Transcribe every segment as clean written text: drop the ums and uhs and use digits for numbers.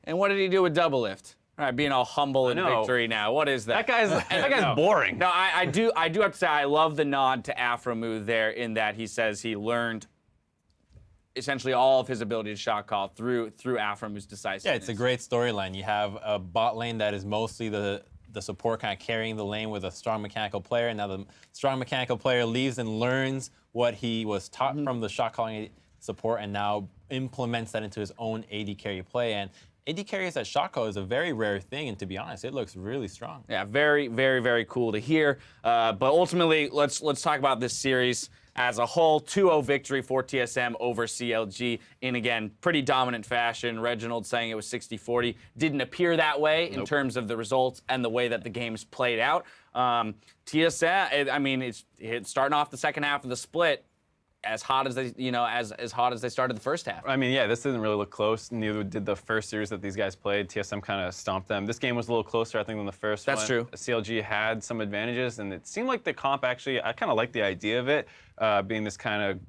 And what did he do with Doublelift? All right, being all humble in victory now. What is that? That guy's boring. No, I do have to say I love the nod to Aphromoo there in that he says he learned essentially all of his ability to shot call through Aphromoo's decisiveness. Yeah, it's a great storyline. You have a bot lane that is mostly the support kind of carrying the lane with a strong mechanical player, and now the strong mechanical player leaves and learns what he was taught from the shot calling support and now implements that into his own AD carry play. And AD carries that shot call is a very rare thing, and to be honest, it looks really strong. Yeah, very, very, very cool to hear. But ultimately, let's talk about this series as a whole. 2-0 victory for TSM over CLG in, again, pretty dominant fashion. Reginald saying it was 60-40. Didn't appear that way in terms of the results and the way that the games played out. TSM, I mean, it's starting off the second half of the split as hot as they, as hot as they started the first half. I mean, yeah, this didn't really look close. Neither did the first series that these guys played. TSM kind of stomped them. This game was a little closer, I think, than the first one. That's true. CLG had some advantages, and it seemed like the comp actually, I kind of like the idea of it, being this kind of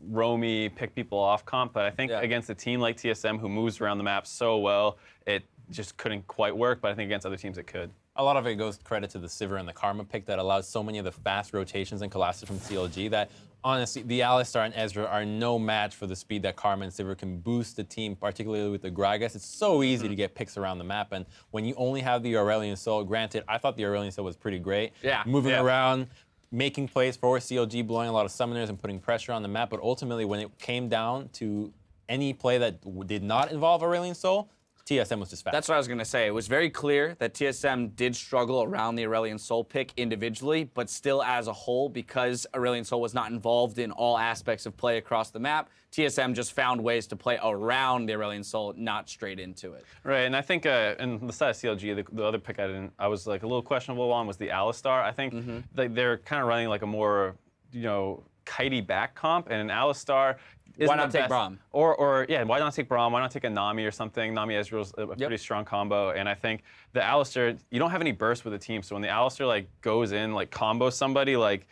roamy, pick people off comp, but I think against a team like TSM who moves around the map so well, it just couldn't quite work, but I think against other teams it could. A lot of it goes credit to the Sivir and the Karma pick that allows so many of the fast rotations and collapses from CLG that, honestly, the Alistar and Ezreal are no match for the speed that Karma and Sivir can boost the team, particularly with the Gragas. It's so easy to get picks around the map, and when you only have the Aurelion Soul, granted, I thought the Aurelion Soul was pretty great. Yeah. Moving around, making plays for CLG, blowing a lot of summoners and putting pressure on the map, but ultimately when it came down to any play that did not involve Aurelion Soul, TSM was just fast. That's what I was going to say. It was very clear that TSM did struggle around the Aurelion Soul pick individually, but still as a whole, because Aurelion Soul was not involved in all aspects of play across the map, TSM just found ways to play around the Aurelion Soul, not straight into it. Right, and I think, and the side of CLG, the other pick I was like a little questionable on was the Alistar. I think they're kind of running like a more, kitey back comp, and an Alistar Why not take Braum? Or yeah, why not take Braum? Why not take a Nami or something? Nami Ezreal's a pretty strong combo, and I think the Alistar, you don't have any burst with the team, so when the Alistar like goes in, like combos somebody, like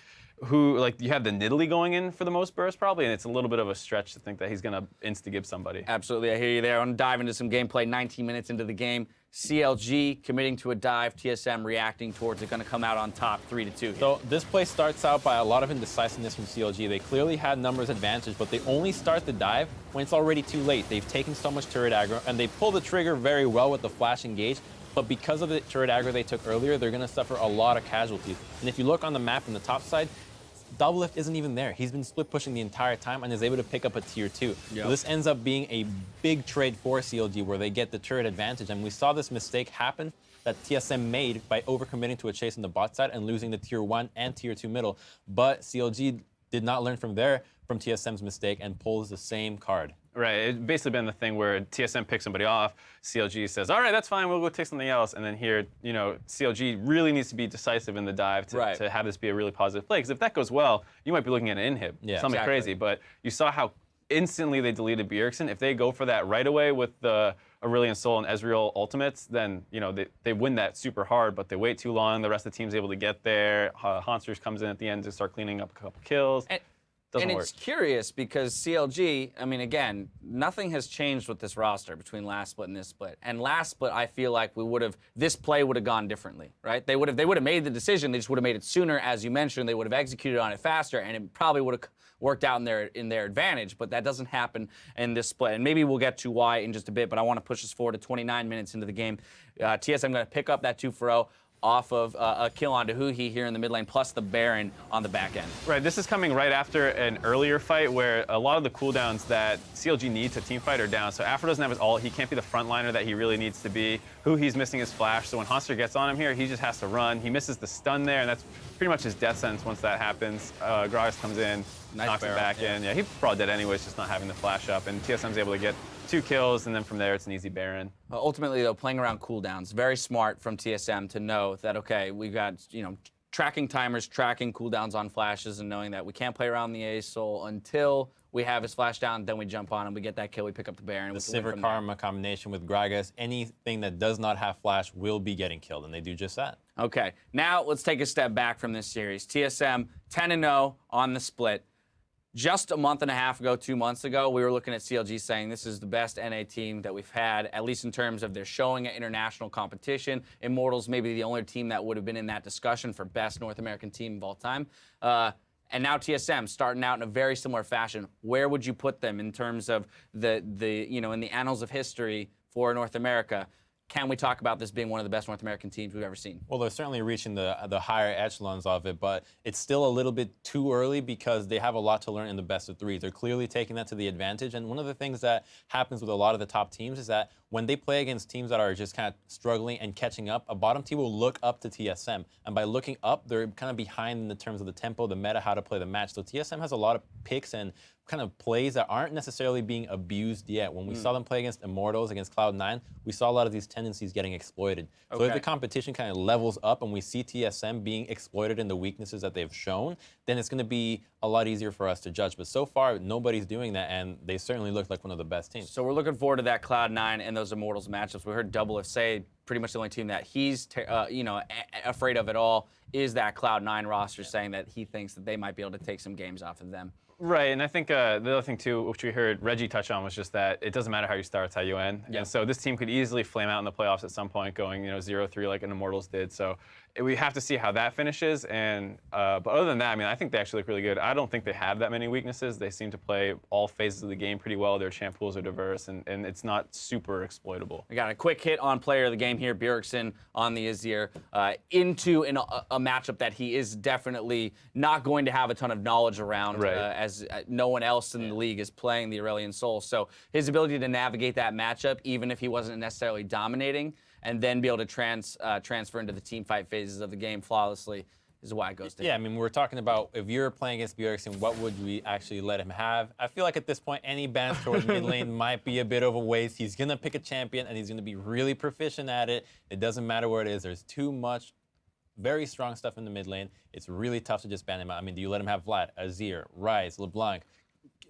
you have the nidalee going in for the most burst probably, and it's a little bit of a stretch to think that he's gonna insta-give somebody. Absolutely, I hear you there. I want to dive into some gameplay. 19 minutes into the game, CLG committing to a dive, TSM reacting towards it, going to come out on top 3-2. So this play starts out by a lot of indecisiveness from CLG. They clearly had numbers advantage, but they only start the dive when it's already too late. They've taken so much turret aggro, and they pull the trigger very well with the flash engage, but because of the turret aggro they took earlier, they're going to suffer a lot of casualties. And if you look on the map on the top side, Doublelift isn't even there. He's been split pushing the entire time and is able to pick up a tier 2. So this ends up being a big trade for CLG where they get the turret advantage. And we saw this mistake happen that TSM made by overcommitting to a chase on the bot side and losing the tier 1 and tier 2 middle. But CLG did not learn from TSM's mistake and pulls the same card. Right, it's basically been the thing where TSM picks somebody off, CLG says, all right, that's fine, we'll go take something else. And then here, CLG really needs to be decisive in the dive to have this be a really positive play. Because if that goes well, you might be looking at an inhib, something crazy. But you saw how instantly they deleted Bjergsen. If they go for that right away with the Aurelion Soul and Ezreal ultimates, then they win that super hard, but they wait too long, the rest of the team's able to get there. Hauntzer comes in at the end to start cleaning up a couple kills. And it's curious because CLG, I mean, again, nothing has changed with this roster between last split and this split. And last split, I feel like this play would have gone differently, right? They would have made the decision. They just would have made it sooner, as you mentioned. They would have executed on it faster, and it probably would have worked out in their advantage. But that doesn't happen in this split. And maybe we'll get to why in just a bit. But I want to push us forward to 29 minutes into the game. TSM going to pick up that 2-0. Off of a kill onto HuHi here in the mid lane, plus the Baron on the back end. Right, this is coming right after an earlier fight where a lot of the cooldowns that CLG needs to teamfight are down. So Aphro doesn't have his ult, he can't be the frontliner that he really needs to be. HuHi's missing his flash, so when Hauntzer gets on him here, he just has to run. He misses the stun there, and that's pretty much his death sentence once that happens. Gragas comes in, knocks him back in. Yeah, he's probably dead anyways, just not having the flash up, and TSM's able to get 2 kills, and then from there it's an easy Baron. Ultimately, though, playing around cooldowns, very smart from TSM to know that, okay, we've got, tracking timers, tracking cooldowns on flashes, and knowing that we can't play around the Ace Soul until we have his flash down, then we jump on him, we get that kill, we pick up the Baron. The Sivir Karma combination with Gragas, anything that does not have flash will be getting killed, and they do just that. Okay, now let's take a step back from this series. TSM 10-0 on the split. just a month and a half ago, 2 months ago, we were looking at CLG saying this is the best NA team that we've had, at least in terms of their showing at international competition. Immortals maybe the only team that would have been in that discussion for best North American team of all time. And now TSM starting out in a very similar fashion. Where would you put them in terms of the in the annals of history for North America? Can we talk about this being one of the best North American teams we've ever seen? Well, they're certainly reaching the higher echelons of it, but it's still a little bit too early because they have a lot to learn in the best of three. They're clearly taking that to the advantage, and one of the things that happens with a lot of the top teams is that when they play against teams that are just kind of struggling and catching up, a bottom team will look up to TSM, and by looking up, they're kind of behind in the terms of the tempo, the meta, how to play the match. So TSM has a lot of picks and kind of plays that aren't necessarily being abused yet. When we saw them play against Immortals, against Cloud9, we saw a lot of these tendencies getting exploited. So if the competition kind of levels up and we see TSM being exploited in the weaknesses that they've shown, then it's going to be a lot easier for us to judge. But so far, nobody's doing that, and they certainly look like one of the best teams. So we're looking forward to that Cloud9 and those Immortals matchups. We heard Doublelift say pretty much the only team that he's afraid of at all is that Cloud9 roster, saying that he thinks that they might be able to take some games off of them. Right, and I think the other thing too, which we heard Reggie touch on, was just that it doesn't matter how you start, it's how you end. Yeah. And so this team could easily flame out in the playoffs at some point, going 0-3 like an Immortals did. So we have to see how that finishes. And but other than that, I mean, I think they actually look really good. I don't think they have that many weaknesses. They seem to play all phases of the game pretty well. Their champ pools are diverse, and it's not super exploitable. We got a quick hit on player of the game here, Bjergsen on the Azir, into a matchup that he is definitely not going to have a ton of knowledge around, as no one else in the league is playing the Aurelion Soul. So his ability to navigate that matchup, even if he wasn't necessarily dominating, and then be able to transfer into the team fight phases of the game flawlessly, is why it goes to him. Yeah, I mean, we're talking about if you're playing against Bjergsen, what would we actually let him have? I feel like at this point, any bans towards mid lane might be a bit of a waste. He's going to pick a champion, and he's going to be really proficient at it. It doesn't matter where it is. There's too much very strong stuff in the mid lane. It's really tough to just ban him out. I mean, do you let him have Vlad, Azir, Ryze, LeBlanc,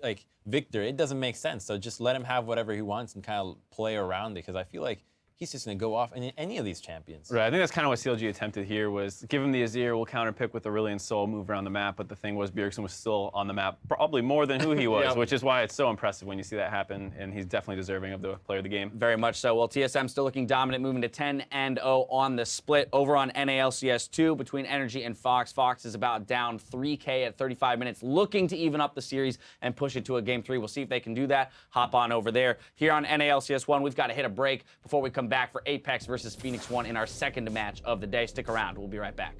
like Victor? It doesn't make sense. So just let him have whatever he wants and kind of play around it, because I feel like he's just going to go off in any of these champions. Right, I think that's kind of what CLG attempted here, was give him the Azir, we'll counter pick with Aurelion Soul, move around the map, but the thing was Bjergsen was still on the map, probably more than HuHi was, which is why it's so impressive when you see that happen, and he's definitely deserving of the player of the game. Very much so. Well, TSM still looking dominant, moving to 10-0 on the split. Over on NALCS 2, between Energy and Fox. Fox is about down 3K at 35 minutes, looking to even up the series and push it to a Game 3. We'll see if they can do that. Hop on over there. Here on NALCS 1, we've got to hit a break before we come back for Apex versus Phoenix 1 in our second match of the day. Stick around. We'll be right back.